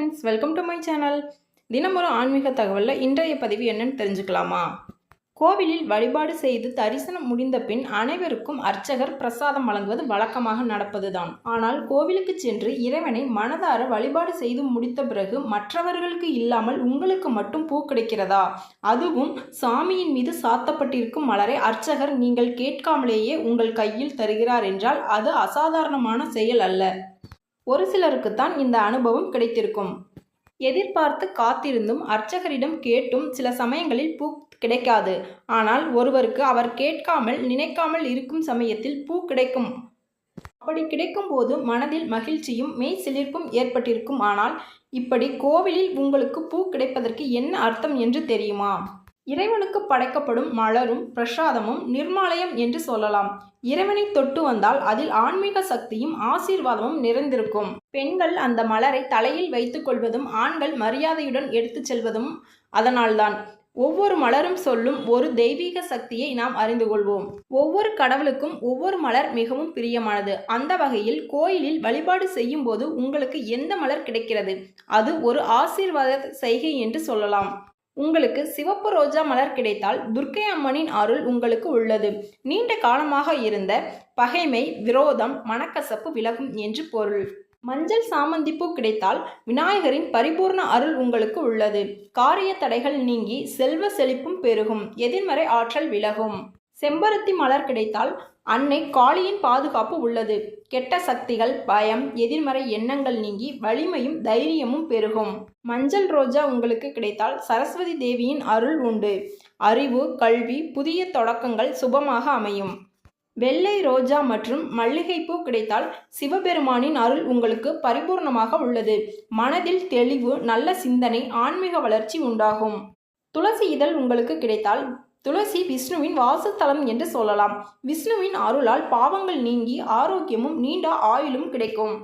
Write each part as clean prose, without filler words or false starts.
Friends, welcome to my channel. தினமொரு ஆன்மீக தகவலில் இன்றைய பதிவு என்னன்னு தெரிஞ்சுக்கலாமா? கோவிலில் வழிபாடு செய்து தரிசனம் முடிந்த பின் அனைவருக்கும் அர்ச்சகர் பிரசாதம் வழங்குவது வழக்கமாக நடப்பதுதான். ஆனால் கோவிலுக்கு சென்று இறைவனை மனதார வழிபாடு செய்து முடித்த பிறகு மற்றவர்களுக்கு இல்லாமல் உங்களுக்கு மட்டும் பூ கிடைக்கிறதா? அதுவும் சாமியின் மீது சாத்தப்பட்டிருக்கும் மலரை அர்ச்சகர் நீங்கள் கேட்காமலேயே உங்கள் கையில் தருகிறார் என்றால் அது அசாதாரணமான செயல் அல்ல. ஒரு சிலருக்குத்தான் இந்த அனுபவம் கிடைத்திருக்கும். எதிர்பார்த்து காத்திருந்தும் அர்ச்சகரிடம் கேட்டும் சில சமயங்களில் பூ கிடைக்காது. ஆனால் ஒருவருக்கு அவர் கேட்காமல் நினைக்காமல் இருக்கும் சமயத்தில் பூ கிடைக்கும். அப்படி கிடைக்கும் போது மனதில் மகிழ்ச்சியும் மெய் சிலிர்ப்பும் ஏற்பட்டிருக்கும். ஆனால் இப்படி கோவிலில் உங்களுக்கு பூ கிடைப்பதற்கு என்ன அர்த்தம் என்று தெரியுமா? இறைவனுக்கு படைக்கப்படும் மலரும் பிரசாதமும் நிர்மாலயம் என்று சொல்லலாம். இறைவனை தொட்டு வந்தால் அதில் ஆன்மீக சக்தியும் ஆசீர்வாதமும் நிறைந்திருக்கும். பெண்கள் அந்த மலரை தலையில் வைத்துக் கொள்வதும் ஆண்கள் மரியாதையுடன் எடுத்துச் செல்வதும் அதனால்தான். ஒவ்வொரு மலரும் சொல்லும் ஒரு தெய்வீக சக்தியை நாம் அறிந்து கொள்வோம். ஒவ்வொரு கடவுளுக்கும் ஒவ்வொரு மலர் மிகவும் பிரியமானது. அந்த வகையில் கோயிலில் வழிபாடு செய்யும் போது உங்களுக்கு எந்த மலர் கிடைக்கிறது, அது ஒரு ஆசீர்வாத செய்கை என்று சொல்லலாம். உங்களுக்கு சிவப்பு ரோஜா மலர் கிடைத்தால் துர்க்கை அம்மனின் அருள் உங்களுக்கு உள்ளது. நீண்ட காலமாக இருந்த பகைமை, விரோதம், மனக்கசப்பு விலகும் என்று பொருள். மஞ்சள் சாமந்தி பூ கிடைத்தால் விநாயகரின் பரிபூர்ண அருள் உங்களுக்கு உள்ளது. காரிய தடைகள் நீங்கி செல்வ செழிப்பும் பெருகும். எதிர்மறை ஆற்றல் விலகும். செம்பருத்தி மலர் கிடைத்தால் அன்னை காளியின் பாதுகாப்பு உள்ளது. கெட்ட சக்திகள், பயம், எதிர்மறை எண்ணங்கள் நீங்கி வலிமையும் தைரியமும் பெருகும். மஞ்சள் ரோஜா உங்களுக்கு கிடைத்தால் சரஸ்வதி தேவியின் அருள் உண்டு. அறிவு, கல்வி, புதிய தொடக்கங்கள் சுபமாக அமையும். வெள்ளை ரோஜா மற்றும் மல்லிகைப்பூ கிடைத்தால் சிவபெருமானின் அருள் உங்களுக்கு பரிபூர்ணமாக உள்ளது. மனதில் தெளிவு, நல்ல சிந்தனை, ஆன்மீக வளர்ச்சி உண்டாகும். துளசி இதழ் உங்களுக்கு கிடைத்தால் துளசி விஷ்ணுவின் வாசஸ்தலம் என்று சொல்லலாம். விஷ்ணுவின் அருளால் பாவங்கள் நீங்கி ஆரோக்கியமும் நீண்ட ஆயுளும் கிடைக்கும்.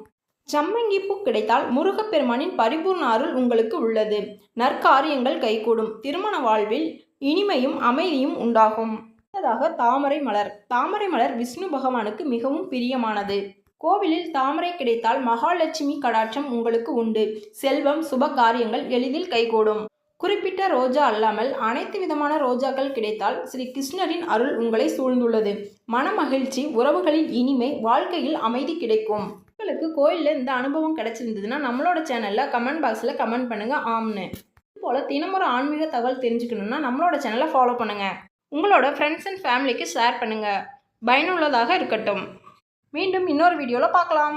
சம்மங்கி பூ கிடைத்தால் முருகப்பெருமானின் பரிபூர்ண அருள் உங்களுக்கு உள்ளது. நற்காரியங்கள் கைகூடும். திருமண வாழ்வில் இனிமையும் அமைதியும் உண்டாகும். அடுத்ததாக தாமரை மலர். தாமரை மலர் விஷ்ணு பகவானுக்கு மிகவும் பிரியமானது. கோவிலில் தாமரை கிடைத்தால் மகாலட்சுமி கடாட்சம் உங்களுக்கு உண்டு. செல்வம், சுப காரியங்கள் எளிதில் கைகூடும். குறிப்பிட்ட ரோஜா அல்லாமல் அனைத்து விதமான ரோஜாக்கள் கிடைத்தால் ஸ்ரீ கிருஷ்ணரின் அருள் உங்களை சூழ்ந்துள்ளது. மன மகிழ்ச்சி, உறவுகளில் இனிமை, வாழ்க்கையில் அமைதி கிடைக்கும். உங்களுக்கு கோயிலில் இந்த அனுபவம் கிடைச்சிருந்ததுன்னா நம்மளோட சேனலில் கமெண்ட் பாக்ஸில் கமெண்ட் பண்ணுங்கள் ஆம்னு. இதுபோல் தினமுறை ஆன்மீக தகவல் தெரிஞ்சுக்கணுன்னா நம்மளோட சேனலை ஃபாலோ பண்ணுங்கள். உங்களோட ஃப்ரெண்ட்ஸ் அண்ட் ஃபேமிலிக்கு ஷேர் பண்ணுங்கள். பயனுள்ளதாக இருக்கட்டும். மீண்டும் இன்னொரு வீடியோவில் பார்க்கலாம்.